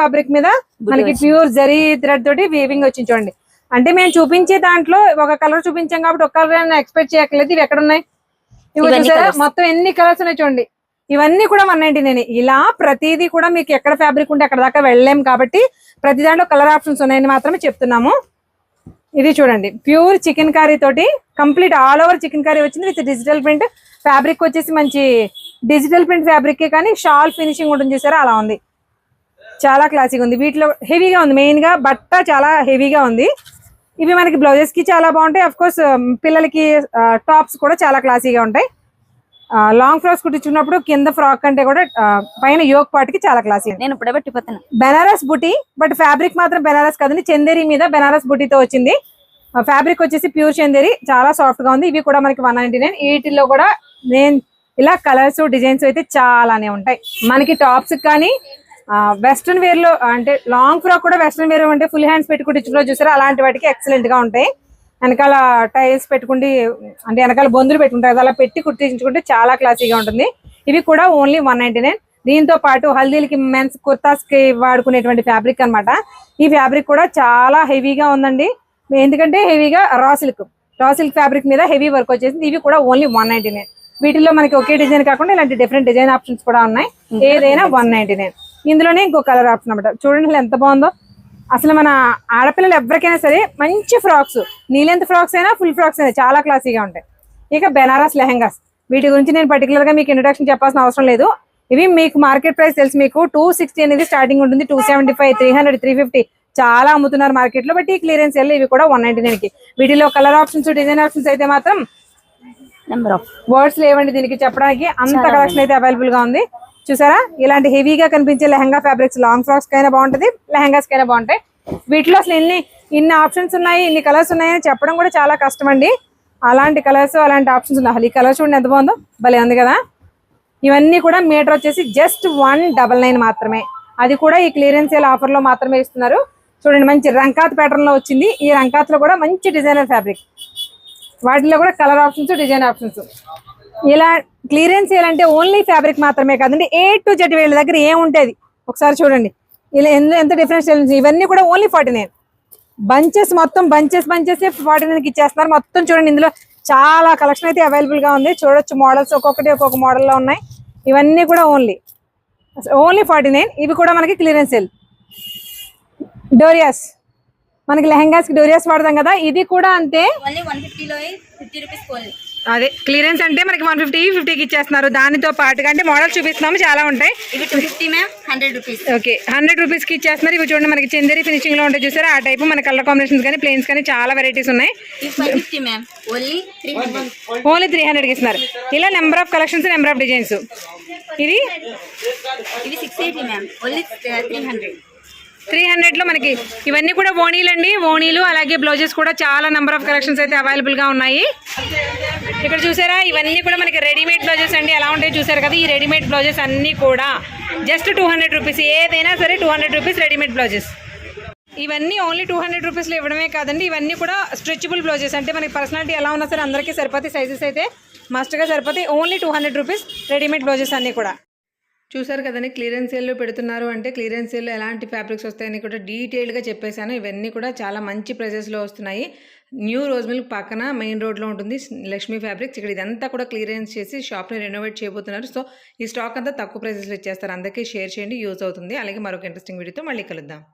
ఫ్యాబ్రిక్ మీద మనకి ప్యూర్ జరీ థ్రెడ్ తోటి వీవింగ్ వచ్చింది చూడండి. అంటే మేము చూపించే దాంట్లో ఒక కలర్ చూపించాం కాబట్టి ఒక కలర్ ఎక్స్పెక్ట్ చేయక్కర్లేదు. ఇవి ఎక్కడ ఉన్నాయి, ఇవి చూసారా మొత్తం ఎన్ని కలర్స్ ఉన్నాయి చూడండి. ఇవన్నీ కూడా 199. ఇలా ప్రతిదీ కూడా మీకు ఎక్కడ ఫ్యాబ్రిక్ ఉంటే అక్కడ దాకా వెళ్ళలేం కాబట్టి ప్రతి దాంట్లో కలర్ ఆప్షన్స్ ఉన్నాయని మాత్రమే చెప్తున్నాము. ఇది చూడండి, ప్యూర్ చికెన్ కర్రీ తోటి complete all over chicken curry వచ్చింది విత్ డిజిటల్ ప్రింట్. ఫ్యాబ్రిక్ వచ్చేసి మంచి డిజిటల్ ప్రింట్ ఫ్యాబ్రిక్ కానీ షాల్ ఫినిషింగ్ ఉంటుంది చూసారా, అలా ఉంది, చాలా క్లాసిక్ ఉంది. వీటిలో హెవీగా ఉంది, మెయిన్ గా బట్ట చాలా హెవీగా ఉంది. ఇవి మనకి బ్లౌజెస్ కి చాలా బాగుంటాయి. అఫ్ కోర్స్ పిల్లలకి టాప్స్ కూడా చాలా క్లాసీగా ఉంటాయి. లాంగ్ ఫ్రాక్స్ కుట్టించుకున్నప్పుడు కింద ఫ్రాక్ అంటే కూడా పైన యోక్ పార్ట్ కి చాలా క్లాసీ. నేను ఇప్పుడే పట్టిపోతాను. బెనారస్ బుటీ, బట్ ఫ్యాబ్రిక్ మాత్రం బెనారస్ కాదండి, చందేరి మీద బెనారస్ బుటీతో వచ్చింది. ఫ్యాబ్రిక్ వచ్చేసి ప్యూర్ చందేరి, చాలా సాఫ్ట్ గా ఉంది. ఇవి కూడా మనకి 199. వీటిల్లో కూడా ఇలా కలర్స్ డిజైన్స్ అయితే చాలానే ఉంటాయి. మనకి టాప్స్ కానీ వెస్ట్రన్ వేర్ లో అంటే లాంగ్ ఫ్రాక్ కూడా వెస్ట్రన్ వేర్ అంటే ఫుల్ హ్యాండ్స్ పెట్టుకుంటే చూసారా, అలాంటి వాటికి ఎక్సలెంట్ గా ఉంటాయి. వెనకాల టైల్స్ పెట్టుకుంటే అంటే వెనకాల బొందులు పెట్టుకుంటారు, అలా పెట్టి కుట్టించుకుంటే చాలా క్లాసీగా ఉంటుంది. ఇవి కూడా ఓన్లీ 199. దీంతో పాటు హల్దీలకి మెన్స్ కుర్తాస్ కి వాడుకునేటువంటి ఫ్యాబ్రిక్ అన్నమాట. ఈ ఫ్యాబ్రిక్ కూడా చాలా హెవీగా ఉందండి, ఎందుకంటే హెవీగా రా సిల్క్ ఫ్యాబ్రిక్ మీద హెవీ వర్క్ వచ్చేసింది. ఇవి కూడా ఓన్లీ 199. వీటిల్లో మనకి ఒకే డిజైన్ కాకుండా ఇలాంటి డిఫరెంట్ డిజైన్ ఆప్షన్స్ కూడా ఉన్నాయి. ఏదైనా 199. ఇందులోనే ఇంకో కలర్ ఆప్షన్ అన్నమాట. చూడండి ఎంత బాగుందో. అసలు మన ఆడపిల్లలు ఎవరికైనా సరే మంచి ఫ్రాక్స్, నీలెంత్ ఫ్రాక్స్ అయినా ఫుల్ ఫ్రాక్స్ అయినా చాలా క్లాసీగా ఉంటాయి. ఇక బెనారస్ లెహంగాస్, వీటి గురించి నేను పర్టికులర్ గా మీకు ఇంట్రొడక్షన్ చెప్పాల్సిన అవసరం లేదు. ఇవి మీకు మార్కెట్ ప్రైస్ తెలుసు, మీకు 260 అనేది స్టార్టింగ్ ఉంటుంది. 275, 300, 350 చాలా అమ్ముతున్నారు మార్కెట్ లో. బట్ ఈ క్లియరెన్స్ సెల్ ఇవి కూడా 199 కి. వీటిలో కలర్ ఆప్షన్స్ డిజైన్ ఆప్షన్స్ అయితే మాత్రం నెంబర్ ఆఫ్ వర్డ్స్ లేవండి దీనికి చెప్పడానికి, అంత కలెక్షన్ అయితే అవైలబుల్ గా ఉంది. చూసారా, ఇలాంటి హెవీగా కనిపించే లెహంగా ఫ్యాబ్రిక్స్ లాంగ్ ఫ్రాక్స్ కైనా బాగుంటది, లెహంగాస్ కైనా బాగుంటాయి. వీటిలో అసలు ఇన్ని ఆప్షన్స్ ఉన్నాయి, ఇన్ని కలర్స్ ఉన్నాయని చెప్పడం కూడా చాలా కష్టం అండి. అలాంటి కలర్స్ అలాంటి ఆప్షన్స్ ఉన్నాయి. ఈ కలర్ చూడండి ఎంత బాగుందో, భలే ఉంది కదా. ఇవన్నీ కూడా మీటర్ వచ్చేసి జస్ట్ 199 మాత్రమే. అది కూడా ఈ క్లియరెన్స్ సేల్ ఆఫర్ లో మాత్రమే ఇస్తున్నారు. చూడండి, మంచి రంకాత్ ప్యాటర్న్ లో వచ్చింది. ఈ రంకాత్ లో కూడా మంచి డిజైనర్ ఫ్యాబ్రిక్, వాటిలో కూడా కలర్ ఆప్షన్స్ డిజైన్ ఆప్షన్స్. ఇలా క్లియరెన్స్ సేల్ అంటే ఓన్లీ ఫ్యాబ్రిక్ మాత్రమే కాదండి, A to Z వీళ్ళ దగ్గర ఏముంటేది ఒకసారి చూడండి. ఇలా ఎంత డిఫరెన్స్. ఇవన్నీ కూడా ఓన్లీ 49. బంచెస్ మొత్తం బంచెస్ 49కి ఇచ్చేస్తున్నారు. మొత్తం చూడండి, ఇందులో చాలా కలెక్షన్ అయితే అవైలబుల్ గా ఉంది. చూడొచ్చు, మోడల్స్ ఒక్కొక్కటి ఒక్కొక్క మోడల్లో ఉన్నాయి. ఇవన్నీ కూడా ఓన్లీ 49. ఇవి కూడా మనకి క్లియరెన్స్ సేల్. డోరియాస్, మనకి లెహంగాస్ కి డోరియాస్ వాడదాం కదా, ఇది కూడా అంతే. ఓన్లీ 150 లో 50 రూపీస్ ఓన్లీ. అదే క్లియరెన్స్ అంటే మనకి 150కి ఇచ్చేస్తున్నారు. దానితో పాటుగా అంటే మోడల్స్ చూపిస్తున్నాము, చాలా ఉంటాయి. ఇవి 250 మ్యామ్, 100 రూపీస్. ఓకే, 100 రూపీస్కి ఇచ్చేస్తున్నారు. ఇవి చూడండి, మనకి చందేరి ఫినిషింగ్ లో ఉంటాయి చూసారా, ఆ టైపు. మన కలర్ కాంబినేషన్స్ కానీ ప్లేన్స్ కానీ చాలా వెరైటీస్ ఉన్నాయి. ఇవి 550 మ్యామ్, ఓన్లీ 300. ఓన్లీ 300కి ఇస్తున్నారు. ఇలా number of collections, number of designs. ఇది 680 మ్యామ్, ఓన్లీ 300. 300లో మనకి ఇవన్నీ కూడా ఓణీలు అండి. ఓణీలు అలాగే బ్లౌజెస్ కూడా చాలా నెంబర్ ఆఫ్ కలెక్షన్స్ అయితే అవైలబుల్ గా ఉన్నాయి. ఇక్కడ చూసారా, ఇవన్నీ కూడా మనకి రెడీమేడ్ బ్లౌజెస్ అండి. ఎలా ఉంటాయి చూసారు కదా. ఈ రెడీమేడ్ బ్లౌజెస్ అన్ని కూడా జస్ట్ 200 రూపీస్. ఏదైనా సరే 200 రూపీస్ రెడీమేడ్ బ్లౌజెస్. ఇవన్నీ ఓన్లీ 200 రూపీస్లో ఇవ్వడమే కాదండి, ఇవన్నీ కూడా స్ట్రెచబుల్ బ్లౌజెస్. అంటే మనకి పర్సనాలిటీ ఎలా ఉన్నా సరే అందరికీ సరిపోతాయి, సైజెస్ అయితే మస్ట్గా సరిపోతాయి. ఓన్లీ 200 రూపీస్ రెడీమేడ్ బ్లౌజెస్ అన్నీ కూడా. చూసారు కదండి, క్లియరెన్స్ సేల్లో పెడుతున్నారు అంటే క్లియరెన్స్ సేల్లో ఎలాంటి ఫ్యాబ్రిక్స్ వస్తాయని కూడా డీటెయిల్గా చెప్పేశాను. ఇవన్నీ కూడా చాలా మంచి ప్రైజెస్లో వస్తున్నాయి. న్యూ రోజ్ మిల్క్ పక్కన మెయిన్ రోడ్లో ఉంటుంది లక్ష్మీ ఫ్యాబ్రిక్స్. ఇక్కడ ఇదంతా కూడా క్లియరెన్స్ చేసి షాప్ని రెనోవేట్ చేయబోతున్నారు. సో ఈ స్టాక్ అంతా తక్కువ ప్రైజెస్లో ఇచ్చేస్తారు. అందరికీ షేర్ చేయండి, యూజ్ అవుతుంది. అలాగే మరొక ఇంట్రెస్టింగ్ వీడియోతో మళ్ళీ కలుద్దాం.